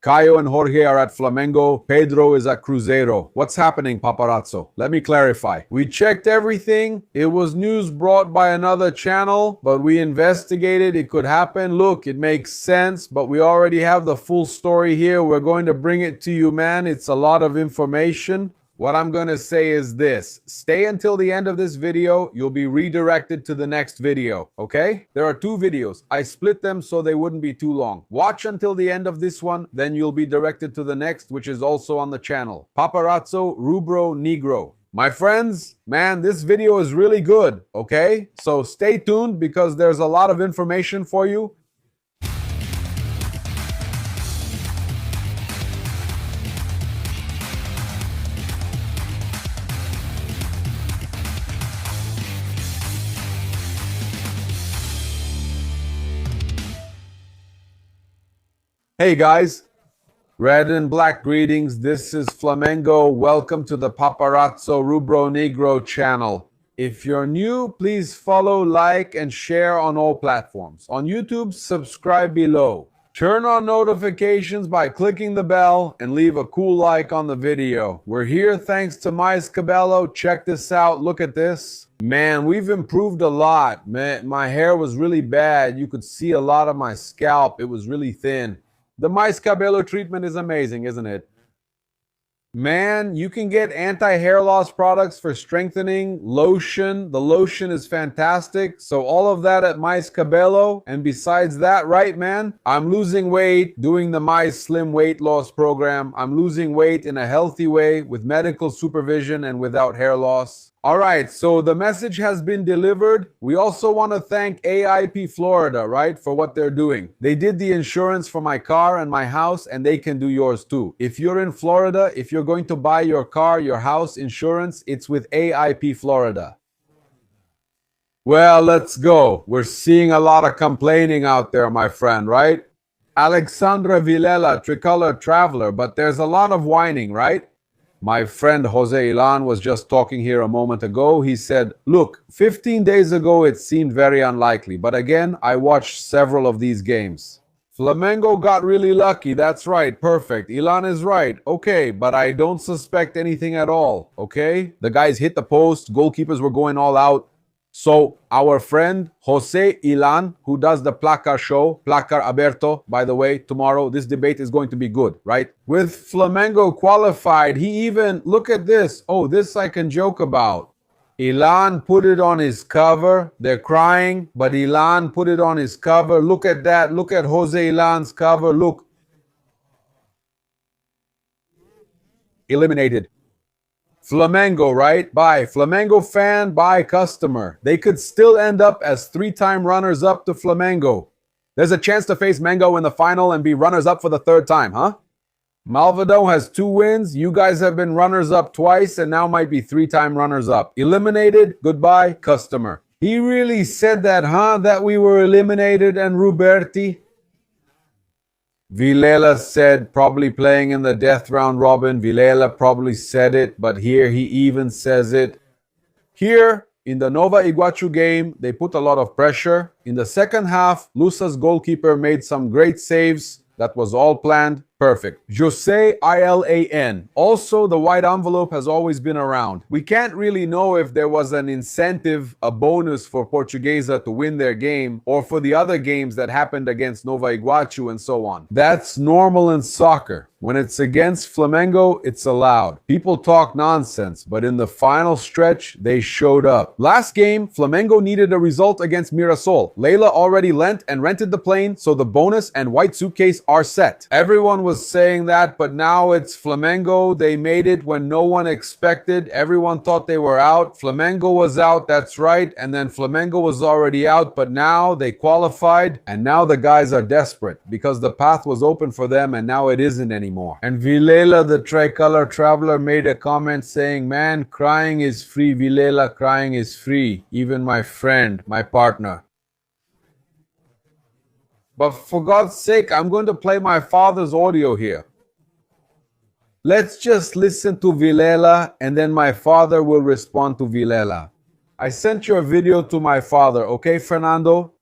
Caio and Jorge are at Flamengo. Pedro is at Cruzeiro. What's happening, paparazzo? Let me clarify. We checked everything. It was news brought by another channel, but we investigated. It could happen. Look, it makes sense, but we already have the full story here. We're going to bring it to you, man. It's a lot of information. What I'm going to say is this. Stay until the end of this video. You'll be redirected to the next video, okay? There are two videos. I split them so they wouldn't be too long. Watch until the end of this one, then you'll be directed to the next, which is also on the channel. Paparazzo Rubro Negro. My friends, man, this video is really good, okay? So stay tuned because there's a lot of information for you. Hey guys, red and black greetings. This is Flamengo. Welcome to the Paparazzo Rubro Negro channel. If you're new, please follow, like, and share on all platforms. On YouTube, subscribe below. Turn on notifications by clicking the bell and leave a cool like on the video. We're here thanks to Mais Cabello. Check this out. Look at this. Man, we've improved a lot. Man, my hair was really bad. You could see a lot of my scalp. It was really thin. The Mais Cabello treatment is amazing, isn't it? Man, you can get anti-hair loss products for strengthening, lotion. The lotion is fantastic. So all of that at Mais Cabello. And besides that, right, man, I'm losing weight doing the Mais Slim weight loss program. I'm losing weight in a healthy way with medical supervision and without hair loss. All right, so the message has been delivered. We also want to thank AIP Florida, right, for what they're doing. They did the insurance for my car and my house, and they can do yours too. If you're in Florida, if you're going to buy your car, your house insurance, it's with AIP Florida. Well, let's go. We're seeing a lot of complaining out there, my friend, right? Alexandra Vilela, Tricolor Traveler, but there's a lot of whining, right? My friend Jose Ilan was just talking here a moment ago. He said, look, 15 days ago it seemed very unlikely, but again, I watched several of these games. Flamengo got really lucky, that's right, perfect. Ilan is right, okay, but I don't suspect anything at all, okay? The guys hit the post, goalkeepers were going all out. So our friend Jose Ilan, who does the Placar show, Placar Aberto, by the way, tomorrow, this debate is going to be good, right? With Flamengo qualified, he even, look at this. Oh, this I can joke about. Ilan put it on his cover. They're crying, but Ilan put it on his cover. Look at that. Look at Jose Ilan's cover. Look. Eliminated. Flamengo, right? Bye. Flamengo fan, bye customer. They could still end up as three-time runners-up to Flamengo. There's a chance to face Mengo in the final and be runners-up for the third time, huh? Malvadão has 2 wins. You guys have been runners-up twice and now might be three-time runners-up. Eliminated, goodbye, customer. He really said that, huh? That we were eliminated and Ruberti? Vilela said, probably playing in the death round robin. Vilela probably said it, but here he even says it. Here, in the Nova Iguaçu game, they put a lot of pressure. In the second half, Lusa's goalkeeper made some great saves. That was all planned. Perfect. Jose Ilan. Also, the white envelope has always been around. We can't really know if there was an incentive, a bonus for Portuguesa to win their game or for the other games that happened against Nova Iguaçu and so on. That's normal in soccer. When it's against Flamengo, it's allowed. People talk nonsense, but in the final stretch, they showed up. Last game, Flamengo needed a result against Mirassol. Leila already lent and rented the plane, so the bonus and white suitcase are set. Everyone was saying that, but now it's Flamengo. They made it when no one expected. Everyone thought they were out. Flamengo was out, that's right, and then Flamengo was already out, but now they qualified, and now the guys are desperate because the path was open for them, and now it isn't anymore. And Vilela, the Tricolor Traveler, made a comment saying, man, crying is free. Vilela, crying is free. Even my friend, my partner. But for God's sake, I'm going to play my father's audio here. Let's just listen to Vilela and then my father will respond to Vilela. I sent your video to my father, okay, Fernando?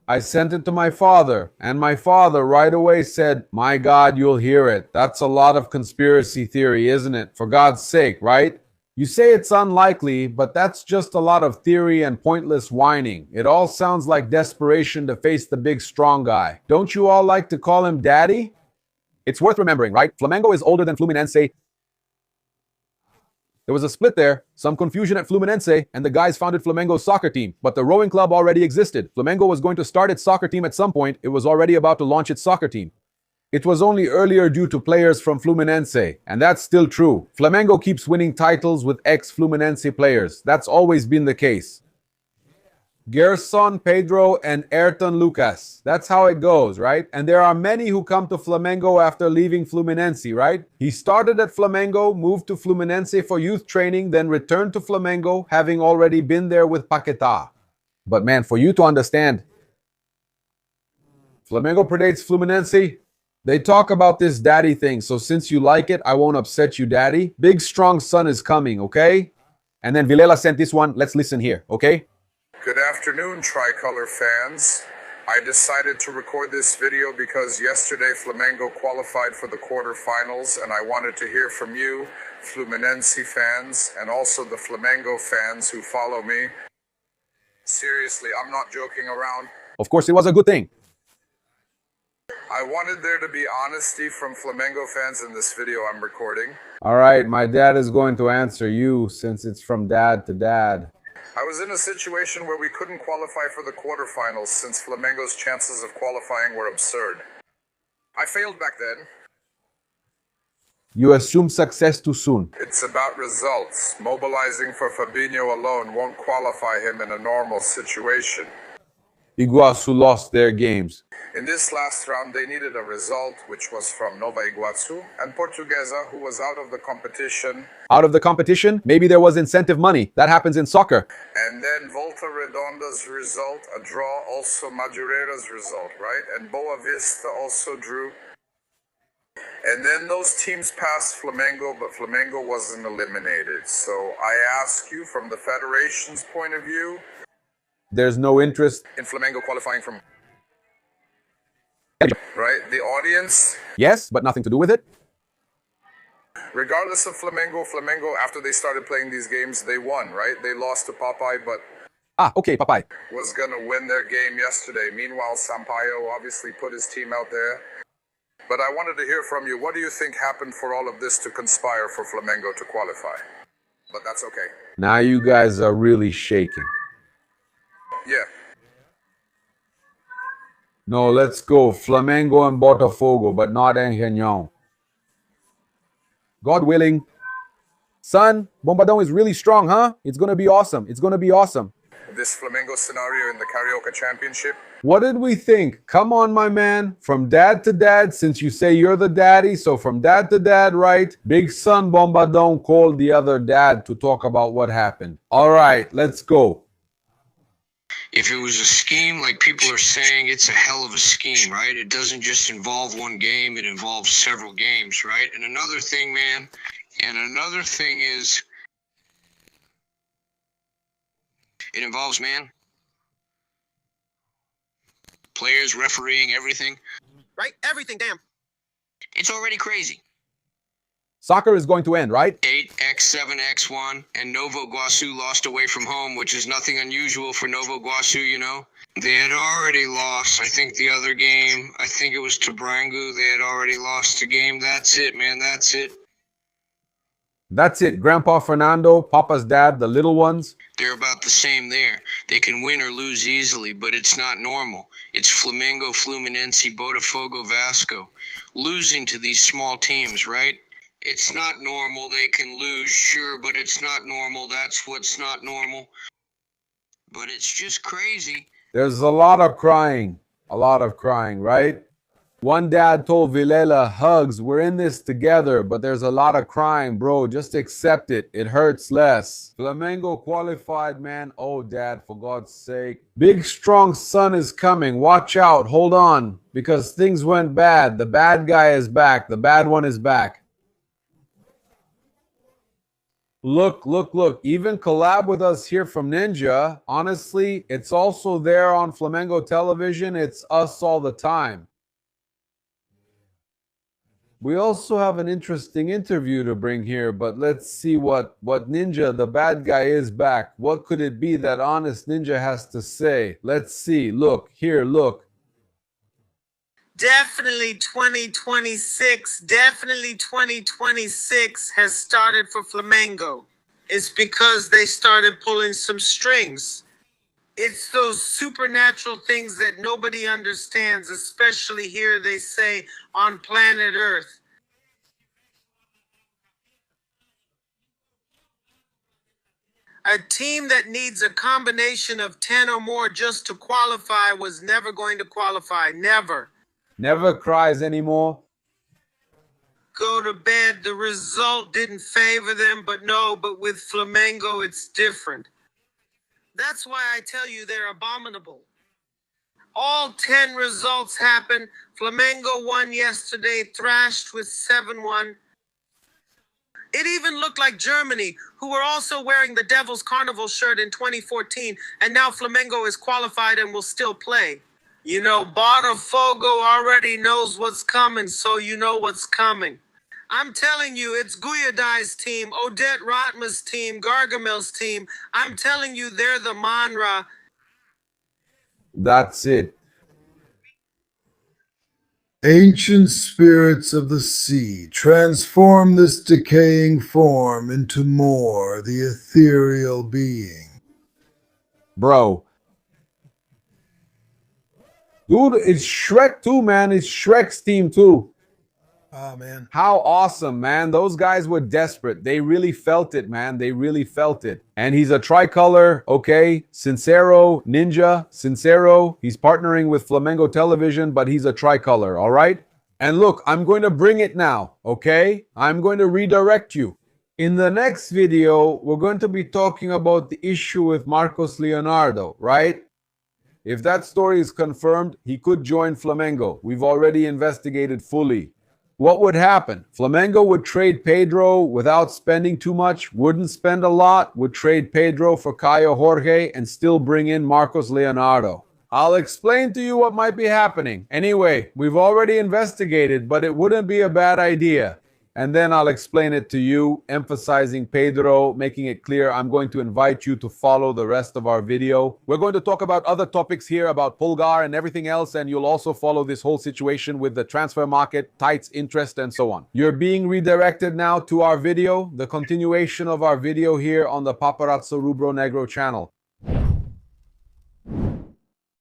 I sent it to my father, and my father right away said, my God, you'll hear it. That's a lot of conspiracy theory, isn't it? For God's sake, right? You say it's unlikely, but that's just a lot of theory and pointless whining. It all sounds like desperation to face the big strong guy. Don't you all like to call him daddy? It's worth remembering, right? Flamengo is older than Fluminense. There was a split there, some confusion at Fluminense, and the guys founded Flamengo's soccer team. But the rowing club already existed. Flamengo was going to start its soccer team at some point. It was already about to launch its soccer team. It was only earlier due to players from Fluminense, and that's still true. Flamengo keeps winning titles with ex-Fluminense players. That's always been the case. Gerson, Pedro, and Ayrton Lucas. That's how it goes, right? And there are many who come to Flamengo after leaving Fluminense, right? He started at Flamengo, moved to Fluminense for youth training, then returned to Flamengo, having already been there with Paquetá. But man, for you to understand, Flamengo predates Fluminense. They talk about this daddy thing, so since you like it, I won't upset you, daddy. Big strong son is coming, okay? And then Vilela sent this one. Let's listen here, okay? Good afternoon, Tricolor fans. I decided to record this video because yesterday Flamengo qualified for the quarterfinals, and I wanted to hear from you, Fluminense fans, and also the Flamengo fans who follow me. Seriously, I'm not joking around. Of course, it was a good thing. I wanted there to be honesty from Flamengo fans in this video I'm recording. All right, my dad is going to answer you since it's from dad to dad. I was in a situation where we couldn't qualify for the quarterfinals since Flamengo's chances of qualifying were absurd. I failed back then. You assume success too soon. It's about results. Mobilizing for Fabinho alone won't qualify him in a normal situation. Iguaçu lost their games. In this last round, they needed a result, which was from Nova Iguaçu and Portuguesa, who was out of the competition. Out of the competition? Maybe there was incentive money. That happens in soccer. And then Volta Redonda's result, a draw, also Madureira's result, right? And Boa Vista also drew. And then those teams passed Flamengo, but Flamengo wasn't eliminated. So I ask you, from the federation's point of view, there's no interest in Flamengo qualifying from... Right? The audience? Yes, but nothing to do with it. Regardless of Flamengo, after they started playing these games, they won, right? They lost to Popeye, but... Okay, Popeye was going to win their game yesterday. Meanwhile, Sampaio obviously put his team out there. But I wanted to hear from you. What do you think happened for all of this to conspire for Flamengo to qualify? But that's okay. Now you guys are really shaking. Yeah. No, let's go. Flamengo and Botafogo, but not Engenhão. God willing. Son, Bombadão is really strong, huh? It's going to be awesome. It's going to be awesome. This Flamengo scenario in the Carioca Championship. What did we think? Come on, my man. From dad to dad, since you say you're the daddy, so from dad to dad, right? Big son Bombadão called the other dad to talk about what happened. All right, let's go. If it was a scheme, like people are saying, it's a hell of a scheme, right? It doesn't just involve one game, it involves several games, right? And another thing, man, is, it involves, man, players, refereeing, everything. Right? Everything, damn. It's already crazy. Soccer is going to end, right? 8x7x1, and Novo Iguaçu lost away from home, which is nothing unusual for Novo Iguaçu, you know. They had already lost, I think, the other game. I think it was to Brangu. They had already lost the game. That's it, man. That's it. That's it. Grandpa Fernando, Papa's dad, the little ones. They're about the same there. They can win or lose easily, but it's not normal. It's Flamengo, Fluminense, Botafogo, Vasco. Losing to these small teams, right? It's not normal. They can lose, sure, but it's not normal. That's what's not normal. But it's just crazy. There's a lot of crying, right? One dad told Vilela, hugs, we're in this together, but there's a lot of crying, bro. Just accept it. It hurts less. Flamengo qualified, man. Oh, dad, for God's sake. Big, strong son is coming. Watch out. Hold on. Because things went bad. The bad guy is back. The bad one is back. Look, look, look. Even collab with us here from Ninja. Honestly, it's also there on Flamengo television. It's us all the time. We also have an interesting interview to bring here, but let's see what Ninja, the bad guy, is back. What could it be that Honest Ninja has to say? Let's see. Look, here, look. Definitely 2026 has started for Flamengo. It's because they started pulling some strings. It's those supernatural things that nobody understands, especially here, they say, on planet Earth. A team that needs a combination of 10 or more just to qualify was never going to qualify. Never. Never cries anymore. Go to bed. The result didn't favor them, but with Flamengo, it's different. That's why I tell you they're abominable. All 10 results happened. Flamengo won yesterday, thrashed with 7-1. It even looked like Germany, who were also wearing the Devil's Carnival shirt in 2014, and now Flamengo is qualified and will still play. You know, Botafogo already knows what's coming, so you know what's coming. I'm telling you, it's Guyadai's team, Odette Ratma's team, Gargamel's team. I'm telling you, they're the Manra. That's it. Ancient spirits of the sea, transform this decaying form into more, the ethereal being. Bro. Dude, it's Shrek too, man. It's Shrek's team too. Ah, man. How awesome, man. Those guys were desperate. They really felt it, man. They really felt it. And he's a tricolor, okay? Sincero, Ninja, Sincero. He's partnering with Flamengo Television, but he's a tricolor, all right? And look, I'm going to bring it now, okay? I'm going to redirect you. In the next video, we're going to be talking about the issue with Marcos Leonardo, right? If that story is confirmed, he could join Flamengo. We've already investigated fully. What would happen? Flamengo would trade Pedro without spending too much, wouldn't spend a lot, would trade Pedro for Caio Jorge and still bring in Marcos Leonardo. I'll explain to you what might be happening. Anyway, we've already investigated, but it wouldn't be a bad idea. And then I'll explain it to you, emphasizing Pedro, making it clear. I'm going to invite you to follow the rest of our video. We're going to talk about other topics here about Pulgar and everything else, and you'll also follow this whole situation with the transfer market, tights, interest, and so on. You're being redirected now to our video, the continuation of our video here on the Paparazzo Rubro Negro channel.